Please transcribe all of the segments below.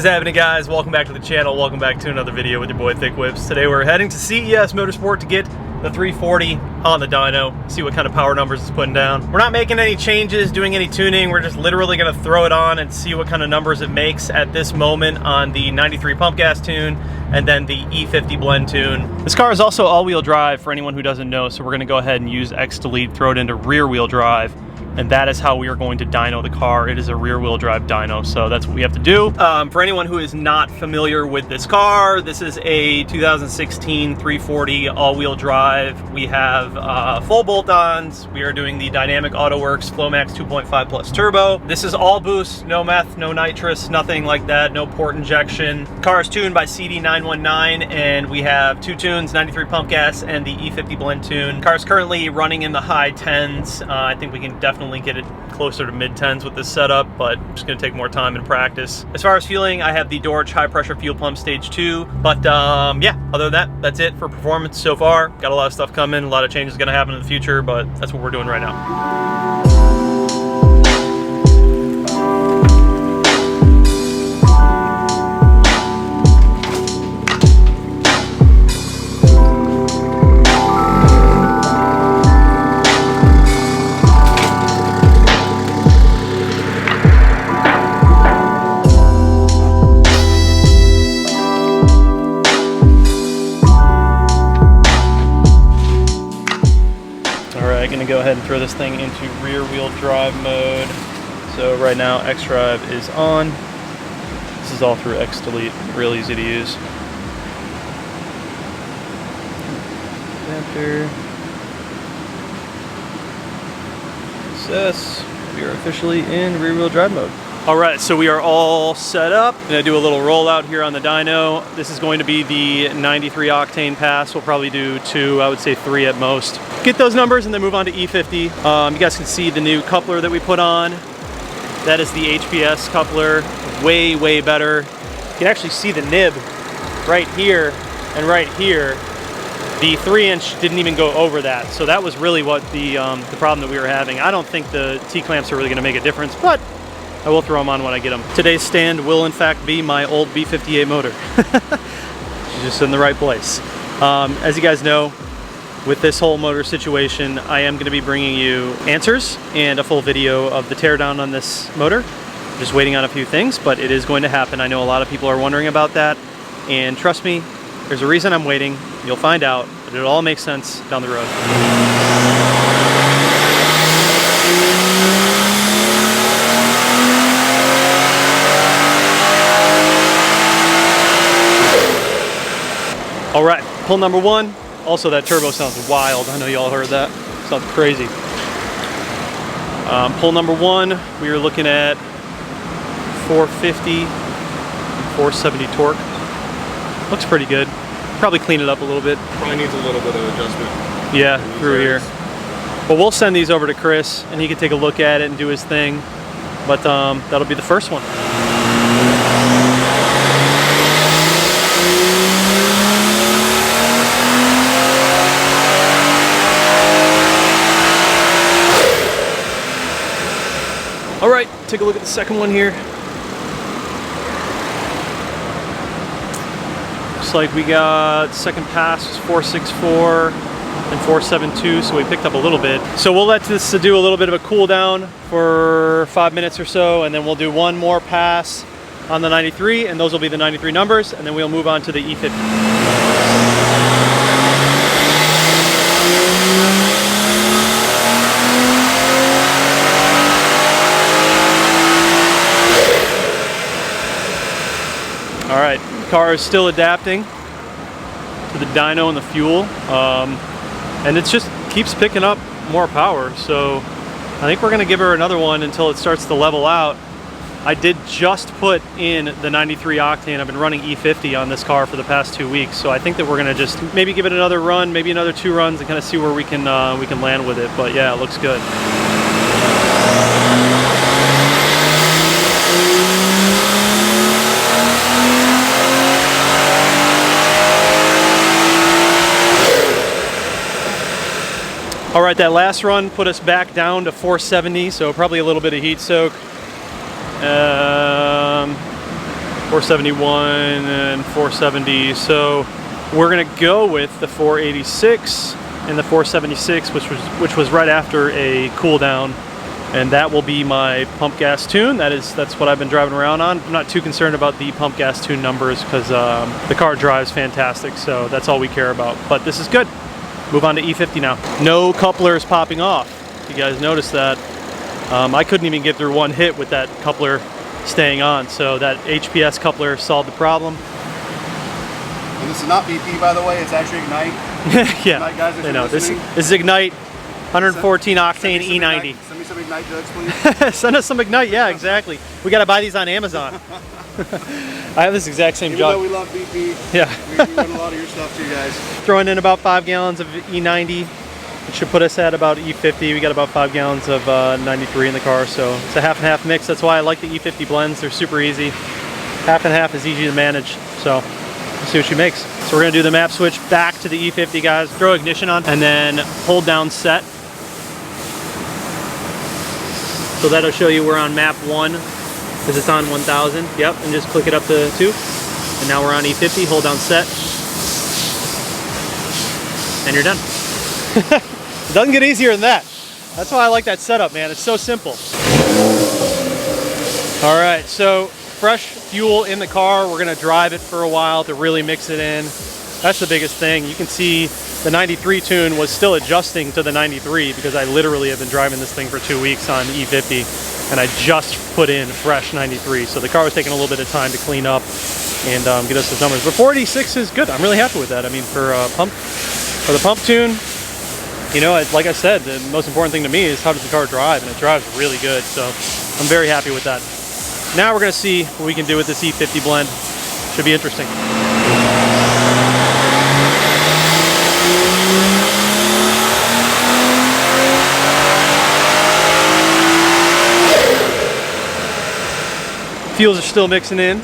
What is happening, guys? Welcome back to the channel. Welcome back to another video with your boy Thick Whips. Today we're heading to CES Motorsport to get the 340 on the dyno, see what kind of power numbers it's putting down. We're not making any changes, doing any tuning. We're just literally gonna throw it on and see what kind of numbers it makes at this moment on the 93 pump gas tune and then the E50 blend tune. This car is also all-wheel drive for anyone who doesn't know, so we're gonna go ahead and use X-Delete, throw it into rear-wheel drive, and that is how we are going to dyno the car. It is a rear-wheel drive dyno, so that's what we have to do. For anyone who is not familiar with this car, this is a 2016 340 all-wheel drive. We have full bolt-ons. We are doing the Dynamic AutoWorks FlowMax 2.5 Plus Turbo. This is all boost, no meth, no nitrous, nothing like that, no port injection. Car is tuned by CD919, and we have two tunes, 93 pump gas and the E50 blend tune. Car is currently running in the high 10s. I think we can definitely get it closer to mid-10s with this setup, but it's going to take more time and practice. As far as fueling, I have the Dorch high pressure fuel pump stage 2, but yeah, other than that, that's it for performance so far. Got a lot of stuff coming, a lot of changes going to happen in the future, but that's what we're doing right now. Gonna go ahead and throw this thing into rear wheel drive mode. So right now X drive is on. This is all through X-Delete, real easy to use. Adapter. Success. We are officially in rear wheel drive mode. Alright, so we are all set up. I'm gonna do a little rollout here on the dyno. This is going to be the 93 octane pass. We'll probably do 2, I would say 3 at most. Get those numbers and then move on to E50. You guys can see the new coupler that we put on. That is the HPS coupler, way, way better. You can actually see the nib right here and right here. The 3-inch didn't even go over that, so that was really what the problem that we were having. I don't think the T-clamps are really gonna make a difference, but I will throw them on when I get them. Today's stand will in fact be my old B58 motor. She's just in the right place. As you guys know, with this whole motor situation, I am gonna be bringing you answers and a full video of the teardown on this motor. Just waiting on a few things, but it is going to happen. I know a lot of people are wondering about that, and trust me, there's a reason I'm waiting. You'll find out, but it all makes sense down the road. All right, pull number 1. Also, that turbo sounds wild. I know y'all heard that. Sounds crazy. Pull number 1, we are looking at 450, 470 torque. Looks pretty good. Probably clean it up a little bit. Probably needs a little bit of adjustment. Yeah, through here. But we'll send these over to Chris, and he can take a look at it and do his thing. But that'll be the first one. All right, take a look at the second one here. Looks like we got second pass was 464 and 472, so we picked up a little bit. So we'll let this do a little bit of a cool down for 5 minutes or so, and then we'll do one more pass on the 93, and those will be the 93 numbers, and then we'll move on to the E50. All right, the car is still adapting to the dyno and the fuel, and it just keeps picking up more power. So I think we're gonna give her another one until it starts to level out. I did just put in the 93 octane. I've been running E50 on this car for the past 2 weeks, so I think that we're gonna just maybe give it another run, maybe another 2 runs, and kind of see where we can land with it. But yeah, it looks good. All right, that last run put us back down to 470, so probably a little bit of heat soak. 471 and 470. So we're gonna go with the 486 and the 476, which was right after a cool down, and that will be my pump gas tune. That's what I've been driving around on. I'm not too concerned about the pump gas tune numbers because the car drives fantastic, so that's all we care about. But this is good. Move on to E50 now. No couplers popping off. You guys noticed that. I couldn't even get through one hit with that coupler staying on, so that HPS coupler solved the problem. And this is not BP, by the way, it's actually Ignite. Yeah, Ignite guys, if I you're know. This listening. is Ignite 114 octane E90. Send me some Ignite jugs, please. Send us some Ignite, yeah, exactly. We gotta buy these on Amazon. I have this exact same Even jug. though we love BP, Yeah. we want a lot of your stuff too, guys. Throwing in about 5 gallons of E90. It should put us at about E50. We got about 5 gallons of 93 in the car, so it's a half and half mix. That's why I like the E50 blends. They're super easy. Half and half is easy to manage, so let's see what she makes. So we're gonna do the map switch back to the E50, guys. Throw ignition on and then hold down set. So that'll show you we're on map 1 because it's on 1000. Yep, and just click it up to 2. And now we're on E50, hold down set. And you're done. It doesn't get easier than that. That's why I like that setup, man. It's so simple. All right, so fresh fuel in the car. We're gonna drive it for a while to really mix it in. That's the biggest thing. You can see the 93 tune was still adjusting to the 93 because I literally have been driving this thing for 2 weeks on E50 and I just put in fresh 93. So the car was taking a little bit of time to clean up and get us those numbers. But 486 is good. I'm really happy with that. I mean, for the pump tune, you know, like I said, the most important thing to me is how does the car drive, and it drives really good. So I'm very happy with that. Now we're gonna see what we can do with this E50 blend. Should be interesting. Fuels are still mixing in.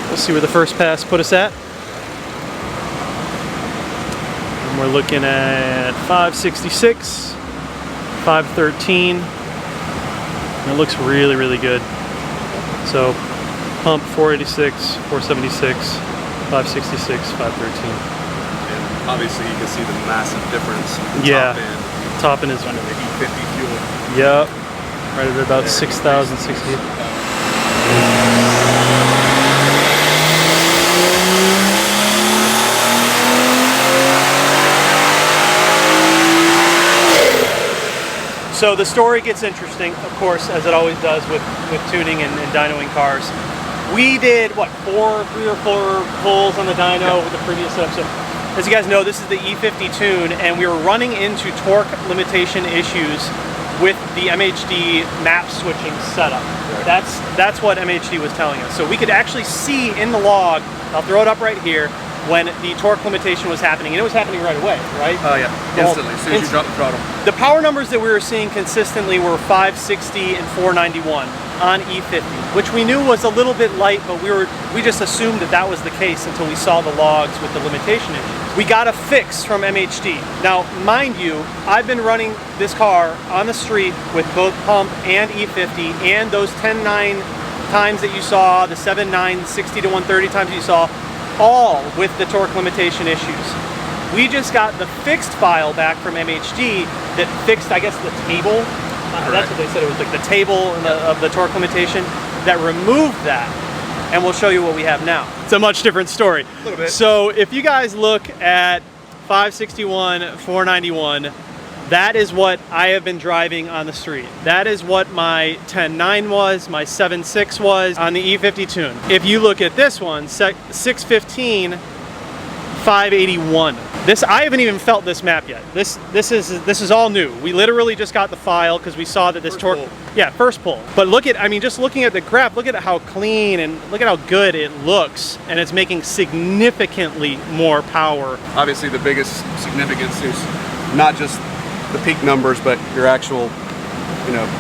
We'll see where the first pass put us at. And we're looking at 566, 513. And it looks really, really good. So pump 486, 476, 566, 513. And obviously you can see the massive difference in the Yeah, top end. top end is Under the E50 fuel. Yep, right at about 6,060. So the story gets interesting, of course, as it always does with tuning and dynoing cars. We did, what, 3 or 4 pulls on the dyno with the previous episode. As you guys know, this is the E50 tune, and we were running into torque limitation issues with the MHD map switching setup. Right. That's what MHD was telling us. So we could actually see in the log, I'll throw it up right here, when the torque limitation was happening, and it was happening right away, right? Oh yeah, instantly, as soon as you drop the throttle. The power numbers that we were seeing consistently were 560 and 491 on E50, which we knew was a little bit light, but we just assumed that was the case until we saw the logs with the limitation issues. We got a fix from MHD. Now, mind you, I've been running this car on the street with both pump and E50, and those 10.9 times that you saw, the 7.9, 60 to 130 times that you saw, all with the torque limitation issues. We just got the fixed file back from MHD that fixed, I guess, the table. That's what they said. It was like the table of the torque limitation that removed that. And we'll show you what we have now. It's a much different story. A little bit. So if you guys look at 561, 491, that is what I have been driving on the street. That is what my 10.9 was, my 7.6 was on the E50 tune. If you look at this one, 615, 581. I haven't even felt this map yet. This is all new. We literally just got the file because we saw that this torque. Yeah, first pull. But look at, I mean, just looking at the graph, look at how clean and look at how good it looks, and it's making significantly more power. Obviously, the biggest significance is not just the peak numbers, but your actual,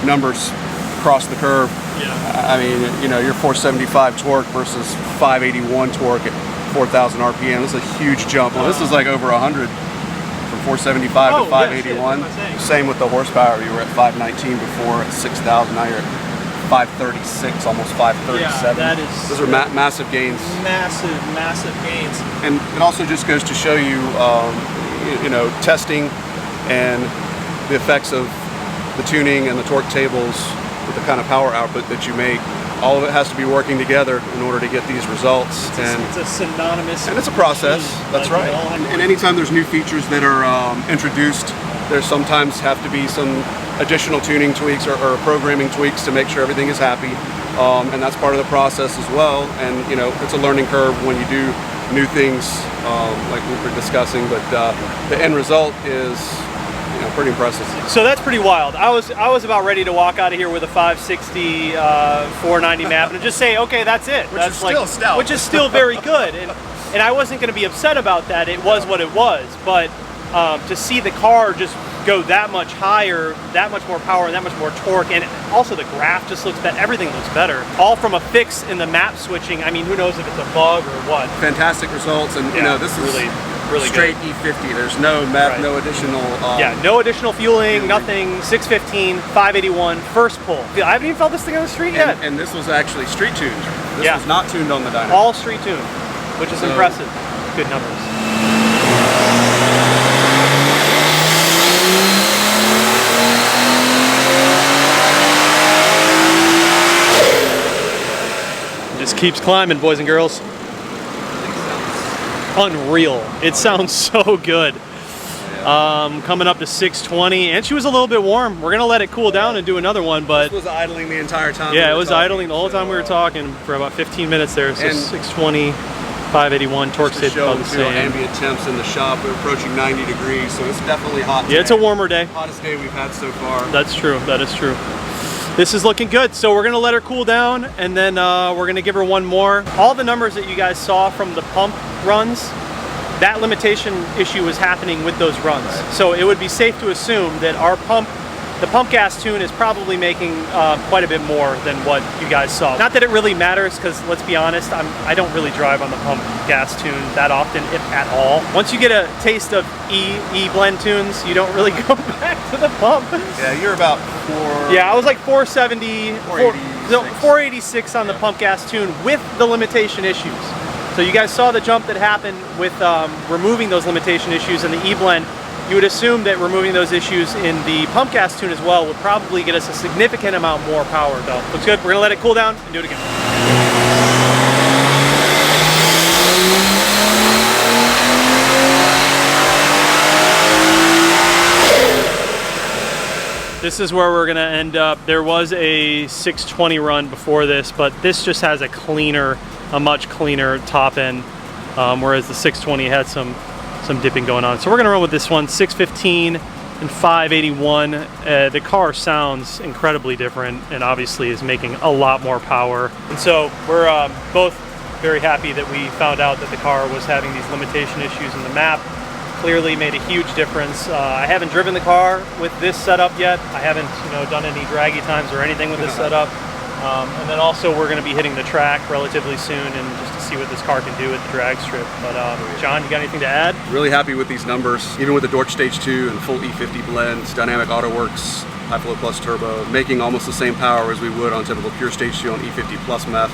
numbers across the curve. Yeah. I mean, your 475 torque versus 581 torque at 4,000 RPM. This is a huge jump. Well, this is like over 100 from 475 to 581. Yeah, Same with the horsepower. You were at 519 before, at 6,000. Now you're at 536, almost 537. Yeah, that is. Those are massive gains. Massive gains. And it also just goes to show you, you know, testing and the effects of the tuning and the torque tables with the kind of power output that you make. All of it has to be working together in order to get these results. It's a synonymous. And it's a process. That's right. And anytime there's new features that are introduced, there sometimes have to be some additional tuning tweaks or programming tweaks to make sure everything is happy. And that's part of the process as well. And you know, it's a learning curve when you do new things like we were discussing. But the end result is, you know, pretty impressive. So that's pretty wild. I was about ready to walk out of here with a 560 490 map and just say, okay, that's it. Which that's is still stout. Which is still very good. And I wasn't going to be upset about that. It was what it was. But to see the car just go that much higher, that much more power, and that much more torque, and also the graph just looks better. Everything looks better. All from a fix in the map switching. I mean, who knows if it's a bug or what? Fantastic results, and you know, this is really straight good. E50. There's no map, no additional. Yeah, no additional fueling, nothing. 615, 581, first pull. I haven't even felt this thing on the street yet. And this was actually street tuned. This was not tuned on the dyno. All street tuned, which is impressive. Good numbers. Just keeps climbing, boys and girls. Unreal. It sounds so good. Coming up to 620, and she was a little bit warm. We're gonna let it cool down and do another one, but this was idling the entire time. Yeah, it was idling the whole time we were talking for about 15 minutes there. So 620, 581, torque stayed about the same. Ambient temps in the shop, we're approaching 90 degrees, so it's definitely hot today. Yeah, it's a warmer day. Hottest day we've had so far. That's true. That is true. This is looking good. So we're gonna let her cool down, and then we're gonna give her one more. All the numbers that you guys saw from the pump runs, that limitation issue was happening with those runs. So it would be safe to assume that our the pump gas tune is probably making quite a bit more than what you guys saw. Not that it really matters, because let's be honest, I don't really drive on the pump gas tune that often, if at all. Once you get a taste of E blend tunes, you don't really go back to the pump. Yeah, you're about 4. Yeah, I was like 470, 486 on the pump gas tune with the limitation issues. So you guys saw the jump that happened with removing those limitation issues in the E-blend. You would assume that removing those issues in the pump gas tune as well would probably get us a significant amount more power though. Looks good. We're gonna let it cool down and do it again. This is where we're gonna end up. There was a 620 run before this, but this just has a much cleaner top end, whereas the 620 had some dipping going on. So we're gonna run with this one, 615 and 581. The car sounds incredibly different and obviously is making a lot more power. And so we're both very happy that we found out that the car was having these limitation issues in the map. Clearly made a huge difference. I haven't driven the car with this setup yet. I haven't, done any draggy times or anything with this setup. And then also we're going to be hitting the track relatively soon, and just to see what this car can do at the drag strip. But John, you got anything to add? Really happy with these numbers, even with the Dorch Stage 2 and full E50 blend, Dynamic AutoWorks, High Flow Plus Turbo, making almost the same power as we would on typical pure Stage 2 on E50 plus meth,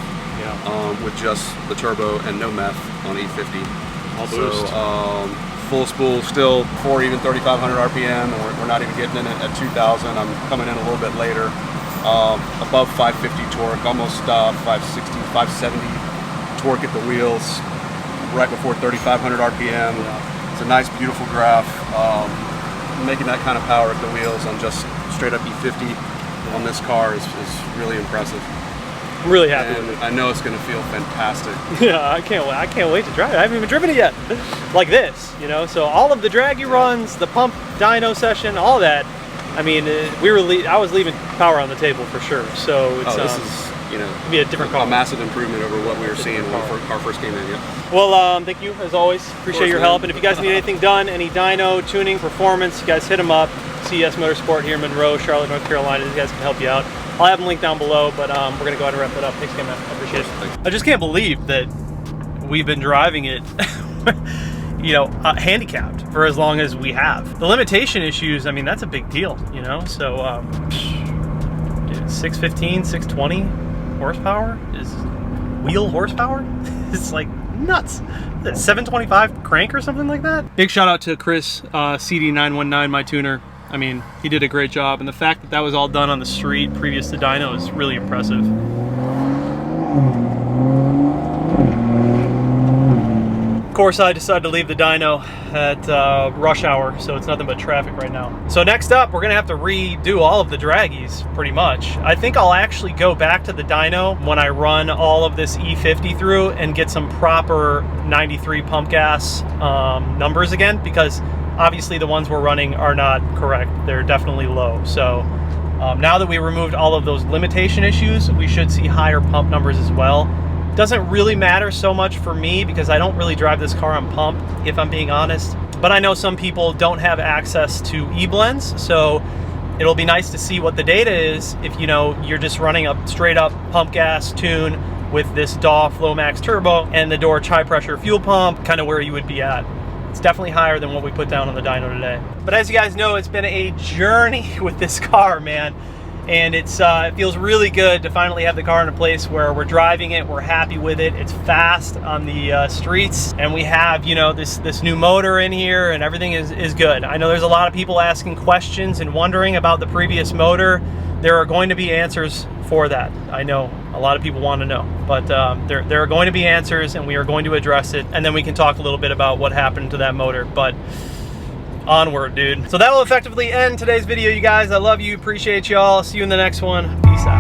with just the turbo and no meth on E50. All boost. So full spool still for even 3,500 RPM, and we're not even getting in at 2,000. I'm coming in a little bit later. Above 550 torque, almost 560, 570 torque at the wheels, right before 3,500 RPM. It's a nice, beautiful graph. Making that kind of power at the wheels on just straight up E50 on this car is really impressive. I'm really happy with it. I know it's going to feel fantastic. Yeah, I can't wait to drive it. I haven't even driven it yet. Like this, So all of the draggy runs, the pump dyno session, all that. I mean, I was leaving power on the table for sure. So it's this is, be a different car. A massive improvement over what we were seeing when our first came in. Yeah. Well, thank you as always. Appreciate your help. And if you guys need anything done, any dyno tuning, performance, you guys hit them up. CES Motorsport here in Monroe, Charlotte, North Carolina. These guys can help you out. I'll have them linked down below, but we're gonna go ahead and wrap that up. Thanks again, man. I appreciate it. I just can't believe that we've been driving it. Handicapped for as long as we have. The limitation issues, I mean, that's a big deal, So, dude, 615, 620 horsepower is wheel horsepower. It's like nuts. 725 crank or something like that. Big shout out to Chris, CD919, my tuner. I mean, he did a great job, and the fact that that was all done on the street previous to dyno is really impressive. Of course, I decided to leave the dyno at rush hour, so it's nothing but traffic right now. So next up, we're gonna have to redo all of the draggies, pretty much. I think I'll actually go back to the dyno when I run all of this E50 through and get some proper 93 pump gas numbers again, because obviously the ones we're running are not correct. They're definitely low. So now that we removed all of those limitation issues, we should see higher pump numbers as well. Doesn't really matter so much for me because I don't really drive this car on pump, if I'm being honest. But I know some people don't have access to e-blends, so it'll be nice to see what the data is if, you know, you're just running a straight up pump gas tune with this DAW Flowmax Turbo and the Dorch high pressure fuel pump, kind of where you would be at. It's definitely higher than what we put down on the dyno today. But as you guys know, it's been a journey with this car, man. And it feels really good to finally have the car in a place where we're driving it, we're happy with it, it's fast on the streets, and we have, you know, this new motor in here, and everything is good. I know there's a lot of people asking questions and wondering about the previous motor. There are going to be answers for that. I know a lot of people want to know, but there are going to be answers, and we are going to address it, and then we can talk a little bit about what happened to that motor. But onward, dude. So that will effectively end today's video, you guys. I love you, appreciate y'all. See you in the next one. Peace out.